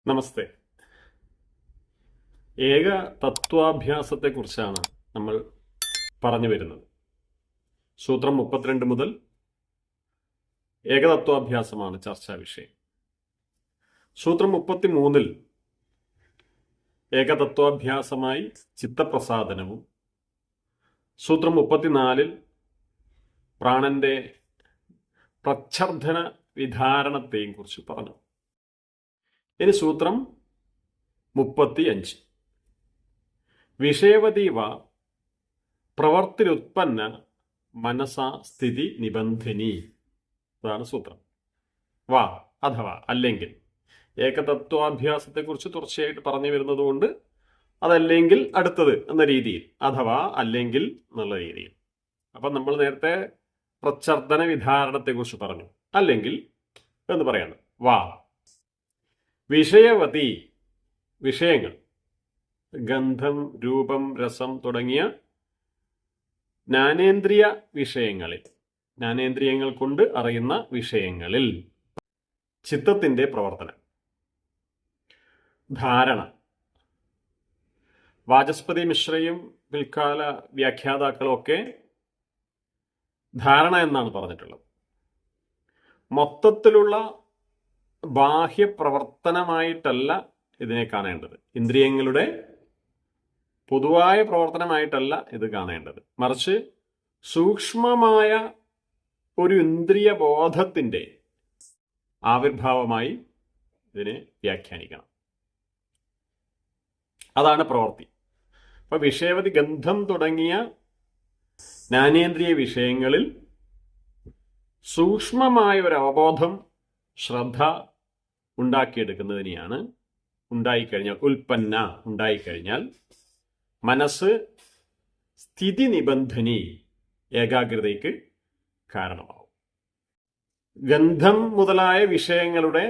നമസ്തേ. ഏക തത്വാഭ്യാസത്തെക്കുറിച്ചാണ് നമ്മൾ പറഞ്ഞു വരുന്നത്. സൂത്രം 32 മുതൽ ഏകതത്വാഭ്യാസമാണ് ചർച്ചാ വിഷയം. സൂത്രം 33 ഏകതത്വാഭ്യാസമായി ചിത്തപ്രസാദനവും, സൂത്രം 34 പ്രാണന്റെ പ്രച്ഛർദ്ധന വിധാരണത്തെയും കുറിച്ച് പറഞ്ഞു. ഇനി സൂത്രം 35 വിഷയവതീവ പ്രവർത്തിരുത്പന്ന മനസാ സ്ഥിതി നിബന്ധിനി. അതാണ് സൂത്രം. വാ അഥവാ അല്ലെങ്കിൽ ഏകതത്വാഭ്യാസത്തെക്കുറിച്ച് തുടർച്ചയായിട്ട് പറഞ്ഞു വരുന്നതുകൊണ്ട് അതല്ലെങ്കിൽ അടുത്തത് എന്ന രീതിയിൽ, അഥവാ അല്ലെങ്കിൽ എന്നുള്ള രീതിയിൽ. അപ്പം നമ്മൾ നേരത്തെ പ്രച്ഛർദ്ധന വിധാരണത്തെക്കുറിച്ച് പറഞ്ഞു. അല്ലെങ്കിൽ എന്ന് പറയണം. വാ വിഷയവതി വിഷയങ്ങൾ, ഗന്ധം, രൂപം, രസം തുടങ്ങിയ ജ്ഞാനേന്ദ്രിയ വിഷയങ്ങളിൽ, ജ്ഞാനേന്ദ്രിയങ്ങൾ കൊണ്ട് അറിയുന്ന വിഷയങ്ങളിൽ ചിത്തത്തിന്റെ പ്രവർത്തനം. ധാരണ. വാചസ്പതി മിശ്രയും പിൽക്കാല വ്യാഖ്യാതാക്കളും ഒക്കെ ധാരണ എന്നാണ് പറഞ്ഞിട്ടുള്ളത്. മൊത്തത്തിലുള്ള ബാഹ്യപ്രവർത്തനമായിട്ടല്ല ഇതിനെ കാണേണ്ടത്. ഇന്ദ്രിയങ്ങളുടെ പൊതുവായ പ്രവർത്തനമായിട്ടല്ല ഇത് കാണേണ്ടത്. മറിച്ച് സൂക്ഷ്മമായ ഒരു ഇന്ദ്രിയ ബോധത്തിന്റെ ആവിർഭാവമായി ഇതിനെ വ്യാഖ്യാനിക്കണം. അതാണ് പ്രവൃത്തി. അപ്പൊ വിഷയവതി ഗന്ധം തുടങ്ങിയ ജ്ഞാനേന്ദ്രിയ വിഷയങ്ങളിൽ സൂക്ഷ്മമായ ഒരു അവബോധം, ശ്രദ്ധ ഉണ്ടാക്കിയെടുക്കുന്നതിനെയാണ് ഉണ്ടായിക്കഴിഞ്ഞാൽ, ഉൽപ്പന്ന ഉണ്ടായിക്കഴിഞ്ഞാൽ മനസ്സ് സ്ഥിതി നിബന്ധനി, ഏകാഗ്രതയ്ക്ക് കാരണമാവും. ഗന്ധം മുതലായ വിഷയങ്ങളുടെ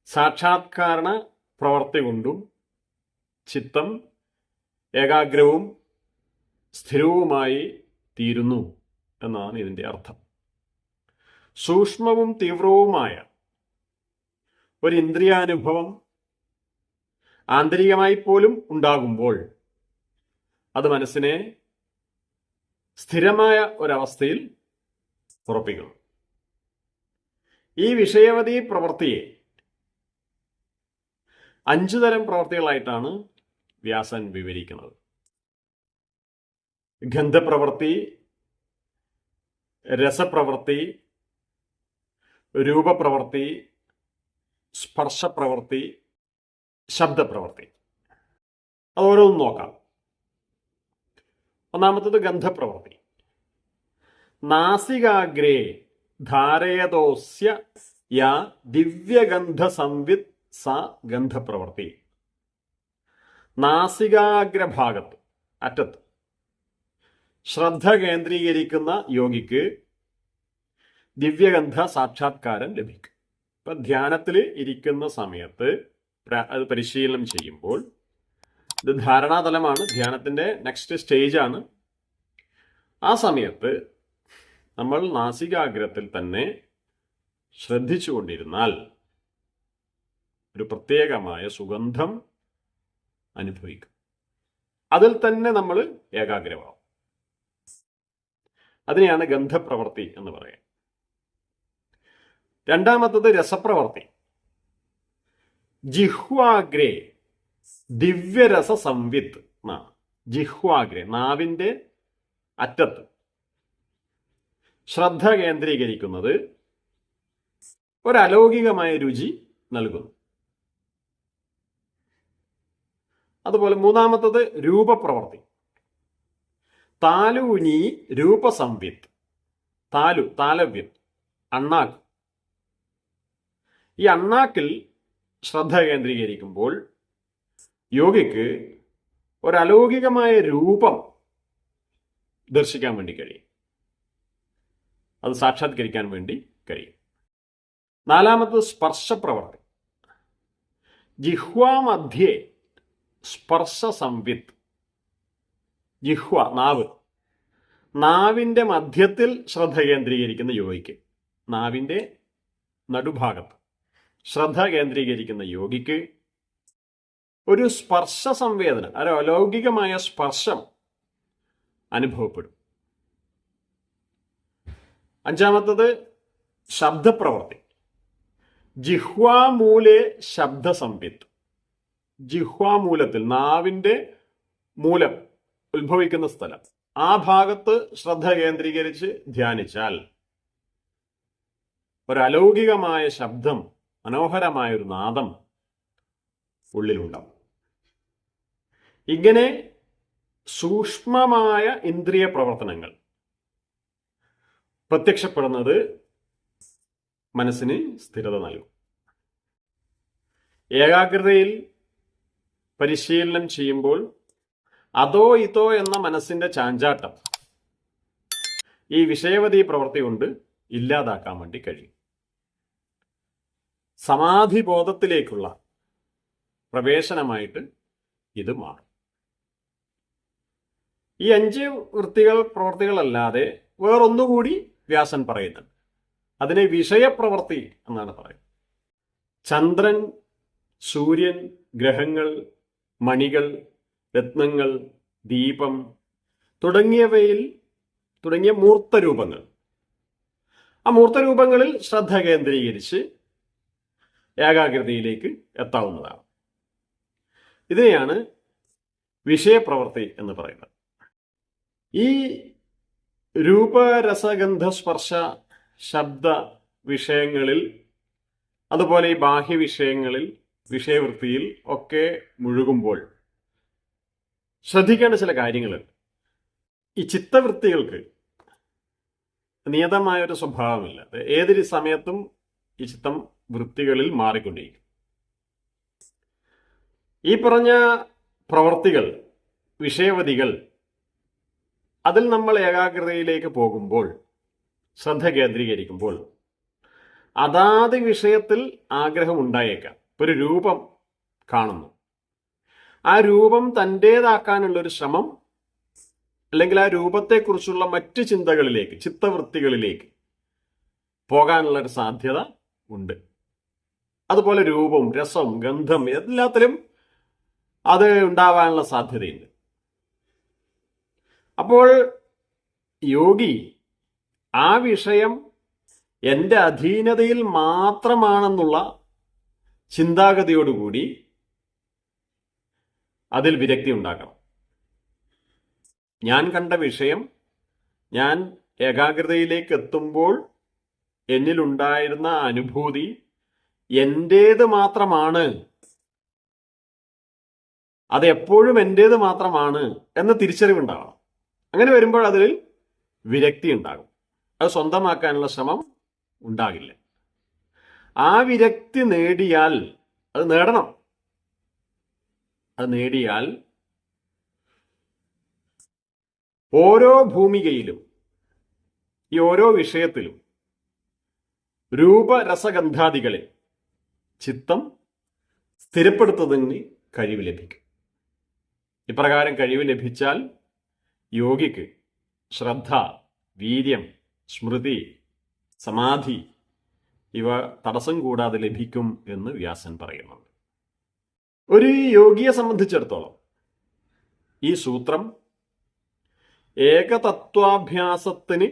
സാക്ഷാത്കാരണ പ്രവർത്തി കൊണ്ടും ചിത്തം ഏകാഗ്രവും സ്ഥിരവുമായി തീരുന്നു എന്നാണ് ഇതിൻ്റെ അർത്ഥം. സൂക്ഷ്മവും തീവ്രവുമായ ഒരു ഇന്ദ്രിയാനുഭവം ആന്തരികമായി പോലും ഉണ്ടാകുമ്പോൾ അത് മനസ്സിനെ സ്ഥിരമായ ഒരവസ്ഥയിൽ ഉറപ്പിക്കുന്നു. ഈ വിഷയവതി പ്രവൃത്തിയെ 5 തരം പ്രവൃത്തികളായിട്ടാണ് വ്യാസൻ വിവരിക്കുന്നത്. ഗന്ധപ്രവൃത്തി, രസപ്രവൃത്തി, രൂപപ്രവൃത്തി, സ്പർശപ്രവൃത്തി, ശബ്ദപ്രവൃത്തി. അത് ഓരോന്നും നോക്കാം. ഒന്നാമത്തത് ഗന്ധപ്രവൃത്തി. നാസികാഗ്രേ ധാരയതോസ്യ യാ ദിവ്യഗന്ധ സംവിത് സ ഗന്ധപ്രവൃത്തി. നാസികാഗ്രഭാഗത്ത്, അറ്റത്ത് ശ്രദ്ധ കേന്ദ്രീകരിക്കുന്ന യോഗിക്ക് ദിവ്യഗന്ധ സാക്ഷാത്കാരം ലഭിക്കും. ഇപ്പം ധ്യാനത്തിൽ ഇരിക്കുന്ന സമയത്ത് അത് പരിശീലനം ചെയ്യുമ്പോൾ, ഇത് ധാരണാതലമാണ്, ധ്യാനത്തിൻ്റെ നെക്സ്റ്റ് സ്റ്റേജാണ്. ആ സമയത്ത് നമ്മൾ നാസികാഗ്രത്തിൽ തന്നെ ശ്രദ്ധിച്ചുകൊണ്ടിരുന്നാൽ ഒരു പ്രത്യേകമായ സുഗന്ധം അനുഭവിക്കും. അതിൽ തന്നെ നമ്മൾ ഏകാഗ്രമാവും. അതിനെയാണ് ഗന്ധപ്രവൃത്തി എന്ന് പറയുക. രണ്ടാമത്തത് രസപ്രവൃത്തി. ജിഹ്വാഗ്രേ ദിവ്യരസ സംവിത്ത്. ജിഹ്വാഗ്രേ, നാവിൻ്റെ അറ്റത്ത് ശ്രദ്ധ കേന്ദ്രീകരിക്കുന്നത് ഒരലൗകികമായ രുചി നൽകുന്നു. അതുപോലെ മൂന്നാമത്തത് രൂപപ്രവൃത്തി. താലൂനി രൂപസംവിത്ത്. താലവ്യം, അണ്ണാക്ക്. ഈ അണ്ണാക്കിൽ ശ്രദ്ധ കേന്ദ്രീകരിക്കുമ്പോൾ യോഗിക്ക് ഒരലൗകികമായ രൂപം ദർശിക്കാൻ വേണ്ടി കഴിയും, അത് സാക്ഷാത്കരിക്കാൻ വേണ്ടി കഴിയും. നാലാമത് സ്പർശപ്രവൃത്തി. ജിഹ്വാമധ്യേ സ്പർശ സംവിത്ത്. ജിഹ്വ, നാവ്. നാവിൻ്റെ മധ്യത്തിൽ ശ്രദ്ധ കേന്ദ്രീകരിക്കുന്ന യോഗിക്ക്, നാവിൻ്റെ നടുഭാഗത്ത് ശ്രദ്ധ കേന്ദ്രീകരിക്കുന്ന യോഗിക്ക് ഒരു സ്പർശ സംവേദന, ഒരു അലൗകികമായ സ്പർശം അനുഭവപ്പെടും. അഞ്ചാമത്തത് ശബ്ദപ്രവൃത്തി. ജിഹ്വാമൂലെ ശബ്ദ സംവിത്ത്. ജിഹ്വാമൂലത്തിൽ, നാവിന്റെ മൂലം ഉത്ഭവിക്കുന്ന സ്ഥലം, ആ ഭാഗത്ത് ശ്രദ്ധ കേന്ദ്രീകരിച്ച് ധ്യാനിച്ചാൽ ഒരു അലൗകികമായ ശബ്ദം, മനോഹരമായ ഒരു നാദം ഉള്ളിലുണ്ടാവും. ഇങ്ങനെ സൂക്ഷ്മമായ ഇന്ദ്രിയ പ്രവർത്തനങ്ങൾ പ്രത്യക്ഷപ്പെടുന്നത് മനസ്സിന് സ്ഥിരത നൽകും. ഏകാഗ്രതയിൽ പരിശീലനം ചെയ്യുമ്പോൾ അതോ ഇതോ എന്ന മനസ്സിന്റെ ചാഞ്ചാട്ടം ഈ വിഷയവതി പ്രവൃത്തി കൊണ്ട് ഇല്ലാതാക്കാൻ വേണ്ടി കഴിയും. സമാധി ബോധത്തിലേക്കുള്ള പ്രവേശനമായിട്ട് ഇത് മാറും. ഈ 5 പ്രവൃത്തികളല്ലാതെ വേറൊന്നുകൂടി വ്യാസൻ പറയുന്നുണ്ട്. അതിനെ വിഷയപ്രവൃത്തി എന്നാണ് പറയുന്നത്. ചന്ദ്രൻ, സൂര്യൻ, ഗ്രഹങ്ങൾ, മണികൾ, രത്നങ്ങൾ, ദീപം തുടങ്ങിയ മൂർത്തരൂപങ്ങൾ, ആ മൂർത്തരൂപങ്ങളിൽ ശ്രദ്ധ കേന്ദ്രീകരിച്ച് ഏകാഗ്രതയിലേക്ക് എത്താവുന്നതാണ്. ഇതിനെയാണ് വിഷയപ്രവൃത്തി എന്ന് പറയുന്നത്. ഈ രൂപരസഗന്ധസ്പർശ ശബ്ദ വിഷയങ്ങളിൽ, അതുപോലെ ഈ ബാഹ്യ വിഷയങ്ങളിൽ, വിഷയവൃത്തിയിൽ ഒക്കെ മുഴുകുമ്പോൾ ശ്രദ്ധിക്കേണ്ട ചില കാര്യങ്ങളുണ്ട്. ഈ ചിത്തവൃത്തികൾക്ക് നിയതമായൊരു സ്വഭാവമില്ല. ഏതൊരു സമയത്തും ഈ ചിത്തം വൃത്തികളിൽ മാറിക്കൊണ്ടിരിക്കും. ഈ പറഞ്ഞ പ്രവർത്തികൾ, വിഷയവതികൾ, അതിൽ നമ്മൾ ഏകാഗ്രതയിലേക്ക് പോകുമ്പോൾ, ശ്രദ്ധ കേന്ദ്രീകരിക്കുമ്പോൾ അതാത് വിഷയത്തിൽ ആഗ്രഹം ഉണ്ടായേക്കാം. ഒരു രൂപം കാണുന്നു, ആ രൂപം തൻ്റേതാക്കാനുള്ളൊരു ശ്രമം, അല്ലെങ്കിൽ ആ രൂപത്തെക്കുറിച്ചുള്ള മറ്റു ചിന്തകളിലേക്ക്, ചിത്തവൃത്തികളിലേക്ക് പോകാനുള്ളൊരു സാധ്യത ഉണ്ട്. അതുപോലെ രൂപം, രസം, ഗന്ധം എല്ലാത്തിലും അത് ഉണ്ടാവാനുള്ള സാധ്യതയുണ്ട്. അപ്പോൾ യോഗി ആ വിഷയം എൻ്റെ അധീനതയിൽ മാത്രമാണെന്നുള്ള ചിന്താഗതിയോടുകൂടി അതിൽ വിരക്തി ഉണ്ടാക്കണം. ഞാൻ കണ്ട വിഷയം, ഞാൻ ഏകാഗ്രതയിലേക്ക് എത്തുമ്പോൾ എന്നിലുണ്ടായിരുന്ന അനുഭൂതി എൻ്റേത് മാത്രമാണ്, അത് എപ്പോഴും എൻ്റേത് മാത്രമാണ് എന്ന തിരിച്ചറിവുണ്ടാകണം. അങ്ങനെ വരുമ്പോൾ അതിൽ വിരക്തി ഉണ്ടാകും. അത് സ്വന്തമാക്കാനുള്ള ശ്രമം ഉണ്ടാകില്ല. ആ വിരക്തി നേടിയാൽ, അത് നേടണം, അത് നേടിയാൽ ഓരോ ഭൂമികയിലും, ഈ ഓരോ വിഷയത്തിലും രൂപരസഗന്ധാദികളെ ചിത്തം സ്ഥിരപ്പെടുത്തുന്നതിന് കഴിവ് ലഭിക്കും. ഇപ്രകാരം കഴിവ് ലഭിച്ചാൽ യോഗിക്ക് ശ്രദ്ധ, വീര്യം, സ്മൃതി, സമാധി ഇവ തടസ്സം കൂടാതെ ലഭിക്കും എന്ന് വ്യാസൻ പറയുന്നുണ്ട്. ഒരു യോഗിയെ സംബന്ധിച്ചിടത്തോളം ഈ സൂത്രം ഏകതത്വാഭ്യാസത്തിന്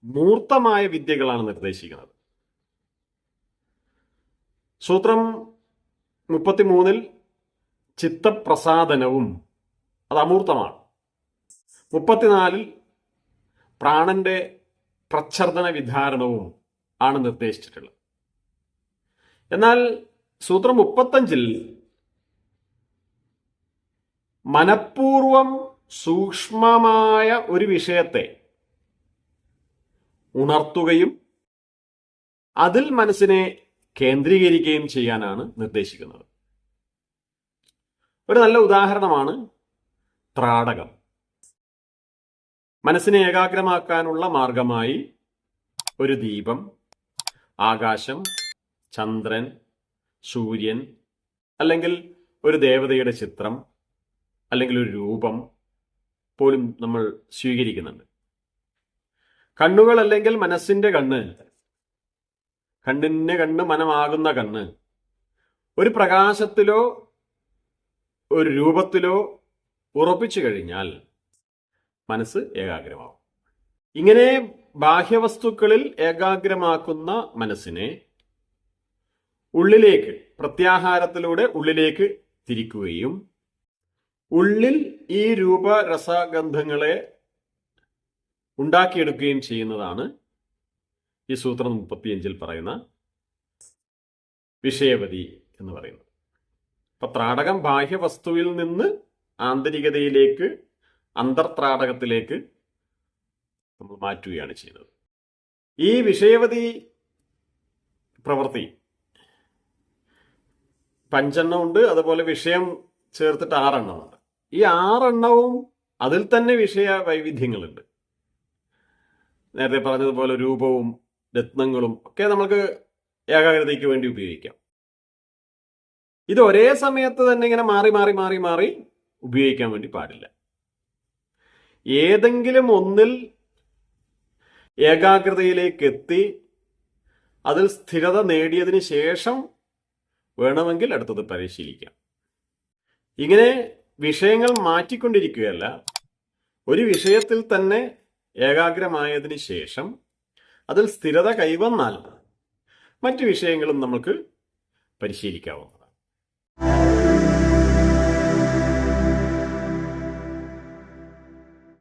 മൂർത്തമായ വിദ്യകളാണ് നിർദ്ദേശിക്കുന്നത്. സൂത്രം 33 ചിത്തപ്രസാദനവും അത് അമൂർത്തമാണ്. 34 പ്രാണന്റെ പ്രച്ഛർദന വിധാരണവും ആണ് നിർദ്ദേശിച്ചിട്ടുള്ളത്. എന്നാൽ സൂത്രം 35 മനഃപൂർവം സൂക്ഷ്മമായ ഒരു വിഷയത്തെ ഉണർത്തുകയും അതിൽ മനസ്സിനെ കേന്ദ്രീകരിക്കുകയും ചെയ്യാനാണ് നിർദ്ദേശിക്കുന്നത്. ഒരു നല്ല ഉദാഹരണമാണ് ത്രാടകം. മനസ്സിനെ ഏകാഗ്രമാക്കാനുള്ള മാർഗമായി ഒരു ദീപം, ആകാശം, ചന്ദ്രൻ, സൂര്യൻ, അല്ലെങ്കിൽ ഒരു ദേവതയുടെ ചിത്രം, അല്ലെങ്കിൽ ഒരു രൂപം പോലും നമ്മൾ സ്വീകരിക്കുന്നുണ്ട്. കണ്ണുകൾ അല്ലെങ്കിൽ മനസ്സിന്റെ കണ്ണ് കണ്ണിന് കണ്ണ് മനമാകുന്ന കണ്ണ് ഒരു പ്രകാശത്തിലോ ഒരു രൂപത്തിലോ ഉറപ്പിച്ചു കഴിഞ്ഞാൽ മനസ്സ് ഏകാഗ്രമാവും. ഇങ്ങനെ ബാഹ്യവസ്തുക്കളിൽ ഏകാഗ്രമാക്കുന്ന മനസ്സിനെ ഉള്ളിലേക്ക്, പ്രത്യാഹാരത്തിലൂടെ ഉള്ളിലേക്ക് തിരിക്കുകയും ഉള്ളിൽ ഈ രൂപരസഗന്ധങ്ങളെ ഉണ്ടാക്കിയെടുക്കുകയും ചെയ്യുന്നതാണ് ഈ സൂത്രം 35 പറയുന്ന വിഷയവതി എന്ന് പറയുന്നത്. അപ്പൊ ത്രാടകം ബാഹ്യവസ്തുവിൽ നിന്ന് ആന്തരികതയിലേക്ക്, അന്തർത്രാടകത്തിലേക്ക് നമ്മൾ മാറ്റുകയാണ് ചെയ്യുന്നത്. ഈ വിഷയവതി പ്രവൃത്തി 5 എണ്ണമുണ്ട്, അതുപോലെ വിഷയം ചേർത്തിട്ട് 6 എണ്ണമുണ്ട്. ഈ 6 എണ്ണവും അതിൽ തന്നെ വിഷയ വൈവിധ്യങ്ങളുണ്ട്. നേരത്തെ പറഞ്ഞതുപോലെ രൂപവും രത്നങ്ങളും ഒക്കെ നമുക്ക് ഏകാഗ്രതയ്ക്ക് വേണ്ടി ഉപയോഗിക്കാം. ഇത് ഒരേ സമയത്ത് തന്നെ ഇങ്ങനെ മാറി മാറി മാറി മാറി ഉപയോഗിക്കാൻ വേണ്ടി പാടില്ല. ഏതെങ്കിലും ഒന്നിൽ ഏകാഗ്രതയിലേക്ക് എത്തി അതിൽ സ്ഥിരത നേടിയതിന് ശേഷം വേണമെങ്കിൽ അടുത്തത് പരിശീലിക്കാം. ഇങ്ങനെ വിഷയങ്ങൾ മാറ്റിക്കൊണ്ടിരിക്കുകയല്ല, ഒരു വിഷയത്തിൽ തന്നെ ഏകാഗ്രമായതിന് ശേഷം അതിൽ സ്ഥിരത കൈവന്നാൽ മറ്റു വിഷയങ്ങളും നമുക്ക് പരിശീലിക്കാവുന്നതാണ്.